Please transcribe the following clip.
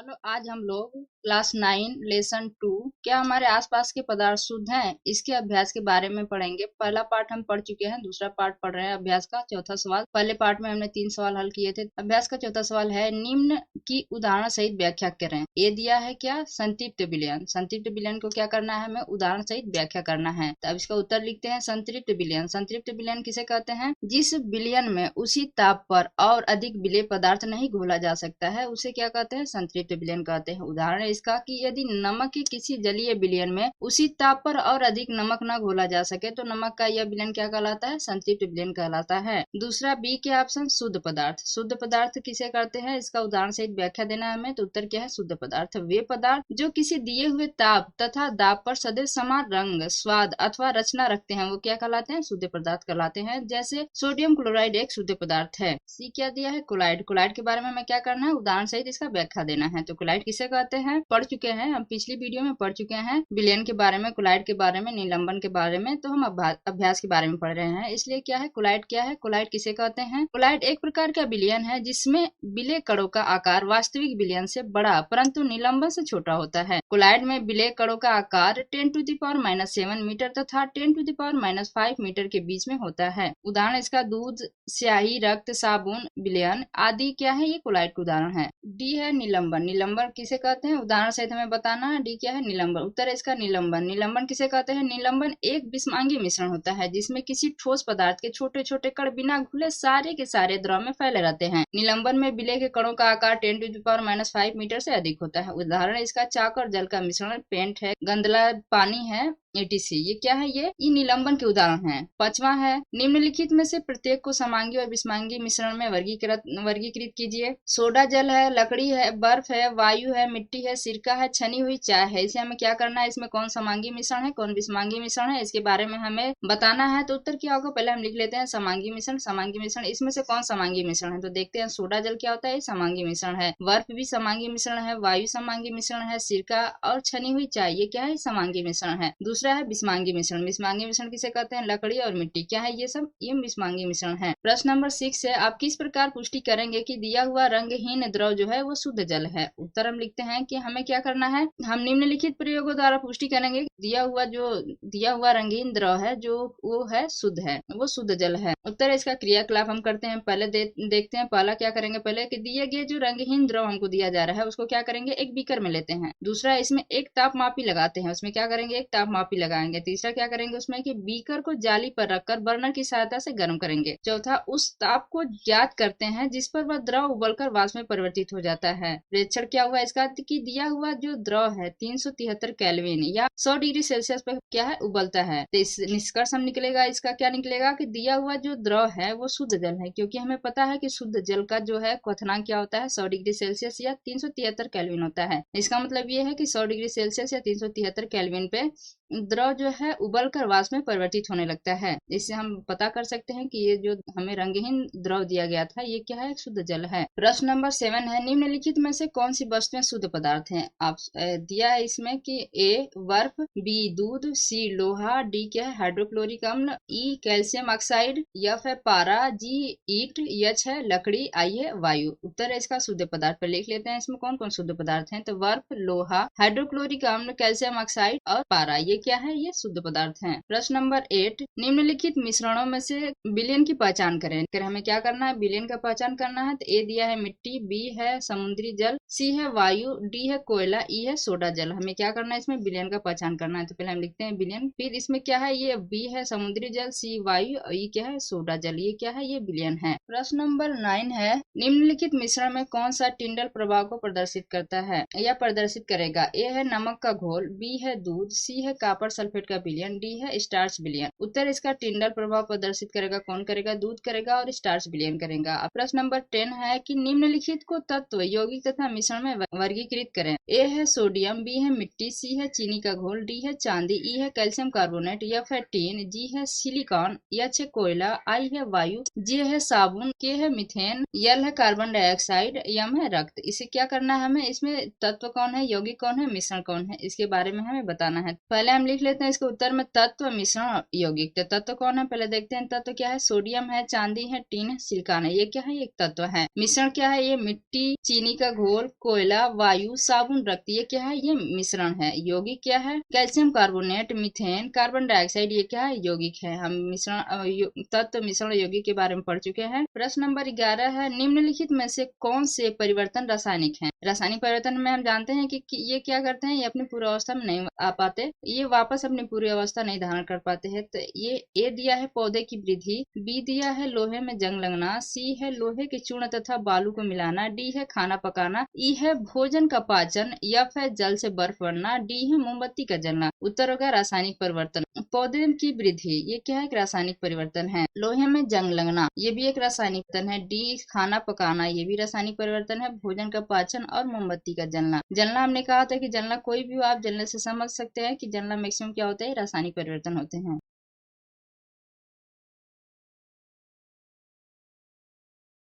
Hello, आज हम लोग क्लास 9 लेसन 2 क्या हमारे आसपास के पदार्थ शुद्ध हैं, इसके अभ्यास के बारे में पढ़ेंगे। पहला पार्ट हम पढ़ चुके हैं, दूसरा पार्ट पढ़ रहे हैं अभ्यास का। चौथा सवाल, पहले पार्ट में हमने 3 सवाल हल किए थे। अभ्यास का चौथा सवाल है, निम्न की उदाहरण सहित व्याख्या करें। ये दिया है क्या, संतृप्त विलयन। संतृप्त विलयन को क्या करना है, हमें उदाहरण सहित व्याख्या करना है। तो अब इसका उत्तर लिखते हैं। संतृप्त विलयन, संतृप्त विलयन किसे कहते हैं, जिस विलयन में उसी ताप पर और अधिक विलेय पदार्थ नहीं घोला जा सकता है, उसे क्या कहते हैं, संतृप्त विलयन कहते हैं। उदाहरण इसका कि यदि नमक के किसी जलीय विलयन में उसी ताप पर और अधिक नमक न घोला जा सके तो नमक का यह विलयन क्या कहलाता है, संतृप्त विलयन कहलाता है। दूसरा बी के ऑप्शन, शुद्ध पदार्थ। शुद्ध पदार्थ किसे कहते हैं, इसका उदाहरण सहित व्याख्या देना है हमें। तो उत्तर क्या है, शुद्ध पदार्थ वे पदार्थ जो किसी दिए हुए ताप तथा दाब पर सदैव समान रंग, स्वाद अथवा रचना रखते हैं, वो क्या कहलाते हैं, शुद्ध पदार्थ कहलाते हैं। जैसे सोडियम क्लोराइड एक शुद्ध पदार्थ है। सी क्या दिया है, क्लोराइड। क्लोराइड के बारे में हमें क्या करना है, उदाहरण सहित इसका व्याख्या देना है। तो क्लोराइड किसे कहते हैं, पढ़ चुके हैं हम, पिछली वीडियो में पढ़ चुके हैं विलयन के बारे में, क्लोराइड के बारे में, निलंबन के बारे में। तो हम अभ्यास के बारे में पढ़ रहे हैं, इसलिए क्या है, क्लोराइड क्या है, क्लोराइड किसे कहते हैं। क्लोराइड एक प्रकार का विलयन है जिसमें विलेय कणों का आकार वास्तविक विलयन से बड़ा परंतु निलंबन से छोटा होता है। क्लोराइड में विलेय कणों का आकार 10⁻⁻7 मीटर तथा 10⁻⁵ मीटर के बीच में होता है। उदाहरण इसका दूध, स्याही, रक्त, साबुन, विलयन आदि क्या है, ये क्लोराइड का उदाहरण है। डी है निलंबन। निलंबन किसे कहते हैं, उदाहरण सहित हमें बताना है। डी क्या है, निलंबन। उत्तर है इसका निलंबन। निलंबन किसे कहते हैं, निलंबन एक विषमांगी मिश्रण होता है जिसमें किसी ठोस पदार्थ के छोटे छोटे कण बिना घुले सारे के सारे द्रव में फैले रहते हैं। निलंबन में विलेय के कणों का आकार 10⁻⁵ मीटर से अधिक होता है। उदाहरण इसका चाक और जल का मिश्रण, पेंट है, गंदला पानी है, etc। ये क्या है, ये निलंबन के उदाहरण हैं। पांचवा है, निम्नलिखित में से प्रत्येक को समांगी और विषमांगी मिश्रण में वर्गीकृत कीजिए। सोडा जल है, लकड़ी है, बर्फ है, वायु है, मिट्टी है, सिरका है, छनी हुई चाय है। इसे हमें क्या करना है, इसमें कौन समांगी मिश्रण है, कौन विषमांगी मिश्रण है, इसके बारे में हमें बताना है। तो उत्तर क्या होगा, पहले हम लिख लेते हैं समांगी मिश्रण। समांगी मिश्रण, इसमें से कौन समांगी मिश्रण है, तो देखते हैं। सोडा जल क्या होता है, समांगी मिश्रण है। बर्फ भी समांगी मिश्रण है, वायु समांगी मिश्रण है, सिरका और छनी हुई चाय ये क्या है, समांगी मिश्रण है। दूसरा है विषमांगी मिश्रण। विषमांगी मिश्रण किसे कहते हैं, लकड़ी और मिट्टी क्या है, ये सब ये विषमांगी मिश्रण है। प्रश्न नंबर 6 है, आप किस प्रकार पुष्टि करेंगे कि दिया हुआ रंगहीन द्रव जो है वो शुद्ध जल है। उत्तर हम लिखते हैं कि हमें क्या करना है, हम निम्नलिखित प्रयोगों द्वारा पुष्टि करेंगे दिया हुआ रंगीन द्रव है जो वो है शुद्ध है, वो शुद्ध जल है। उत्तर इसका क्रियाकलाप हम करते हैं। पहले देखते हैं, पहला क्या करेंगे, पहले कि दिए गए जो रंगहीन द्रव हमको दिया जा रहा है उसको क्या करेंगे, एक बीकर में लेते हैं। दूसरा, इसमें एक तापमापी लगाते हैं, उसमें क्या करेंगे, एक तापमापी लगाएंगे। तीसरा क्या करेंगे, उसमें कि बीकर को जाली पर रखकर बर्नर की सहायता से गर्म करेंगे। चौथा, उस ताप को ज्ञात करते हैं जिस पर वह द्रव उबलकर वाष्प में परिवर्तित हो जाता है। प्रेक्षण क्या हुआ इसका, कि दिया हुआ जो द्रव है 373 केल्विन या 100 डिग्री सेल्सियस पर क्या है, उबलता है। तो इस निष्कर्ष हम निकलेगा, इसका क्या निकलेगा कि दिया हुआ जो द्रव है वो शुद्ध जल है, क्योंकि हमें पता है कि शुद्ध जल का जो है क्वथनांक क्या होता है, 100 डिग्री सेल्सियस या 373 केल्विन होता है। इसका मतलब ये है कि 100 डिग्री सेल्सियस या 373 केल्विन पे द्रव जो है उबलकर वाष्प में परिवर्तित होने लगता है। इससे हम पता कर सकते हैं कि ये जो हमें रंगहीन द्रव दिया गया था ये क्या है, शुद्ध जल है। प्रश्न नंबर 7 है, निम्नलिखित में से कौन सी वस्तुएं शुद्ध पदार्थ हैं। आप दिया है इसमें कि ए बर्फ, बी दूध, सी लोहा, डी क्या है, हाइड्रोक्लोरिक अम्ल, ई कैल्शियम ऑक्साइड, एफ है पारा, जी ईट, एच है लकड़ी, आई है वायु। उत्तर है इसका शुद्ध पदार्थ पर लिख लेते हैं। इसमें कौन कौन शुद्ध पदार्थ हैं, तो बर्फ, लोहा, हाइड्रोक्लोरिक अम्ल, कैल्शियम ऑक्साइड और पारा ये क्या है, ये शुद्ध पदार्थ हैं। प्रश्न नंबर 8, निम्नलिखित मिश्रणों में से विलयन की पहचान करें। फिर हमें क्या करना है, विलयन का पहचान करना है। तो ए दिया है मिट्टी, बी है समुद्री जल, सी है वायु, डी है कोयला, ई है सोडा जल। हमें क्या करना है, इसमें विलयन का पहचान करना है। तो पहले हम लिखते हैं विलयन, फिर इसमें क्या है, ये बी है समुद्री जल, सी वायु और ई क्या है, सोडा जल। ये क्या है, ये विलयन है। प्रश्न नंबर 9 है, निम्नलिखित मिश्रण में कौन सा टिंडल प्रभाव को प्रदर्शित करता है या प्रदर्शित करेगा। ए है नमक का घोल, बी है दूध, सी है कॉपर सल्फेट का विलयन, डी है स्टार्च विलयन। उत्तर इसका टिंडल प्रभाव प्रदर्शित करेगा कौन करेगा, दूध करेगा और स्टार्च विलयन करेगा। प्रश्न नंबर 10 है कि निम्नलिखित को तत्व, यौगिक तथा मिश्रण में वर्गीकृत करें। ए है सोडियम, बी है मिट्टी, सी है चीनी का घोल, डी है चांदी, ई है कैल्शियम कार्बोनेट, एफ है टीन, जी है सिलिकॉन, एच है कोयला, आई है वायु, जे है साबुन, के है मीथेन, एल है कार्बन डाइऑक्साइड, एम है रक्त। इसे क्या करना है हमें, इसमें तत्व कौन है, यौगिक कौन है, मिश्रण कौन है, इसके बारे में हमें बताना है। पहले हम लिख लेते हैं इसके उत्तर में तत्व, मिश्रण, यौगिक। तो तत्व कौन है पहले देखते हैं। तत्व क्या है, सोडियम है, चांदी है, टीन है, सिलिकॉन है, ये क्या है, एक तत्व है। मिश्रण क्या है, ये मिट्टी, चीनी का घोल, कोयला, वायु, साबुन, रक्त, ये क्या है, ये मिश्रण है। यौगिक क्या है, calcium carbonate, methane, carbon dioxide, ये क्या है, यौगिक है। हम तत्व, मिश्रण, यौगिक के बारे में पढ़ चुके हैं। प्रश्न नंबर 11 है, निम्नलिखित में से कौन से परिवर्तन रासायनिक हैं। रासायनिक परिवर्तन में हम जानते हैं कि ये क्या करते हैं, ये अपनी पूर्व अवस्था में नहीं आ पाते, ये वापस अपनी पूरी अवस्था नहीं धारण कर पाते हैं। तो ये ए दिया है पौधे की वृद्धि, बी दिया है लोहे में जंग लगना, सी है लोहे के चूर्ण तथा बालू को मिलाना, डी है खाना पकाना, ई है भोजन का पाचन, एफ है जल से बर्फ बनना, डी है मोमबत्ती का जलना। उत्तर होगा रासायनिक परिवर्तन। पौधे की वृद्धि, ये क्या है, एक रासायनिक परिवर्तन है। लोहे में जंग लगना, ये भी एक रासायनिक परिवर्तन है। डी खाना पकाना, ये भी रासायनिक परिवर्तन है। भोजन का पाचन और मोमबत्ती का जलना। जलना हमने कहा था कि जलना कोई भी हो आप जलने से समझ सकते हैं कि जलना मैक्सिमम क्या होता है, रासायनिक परिवर्तन होते हैं।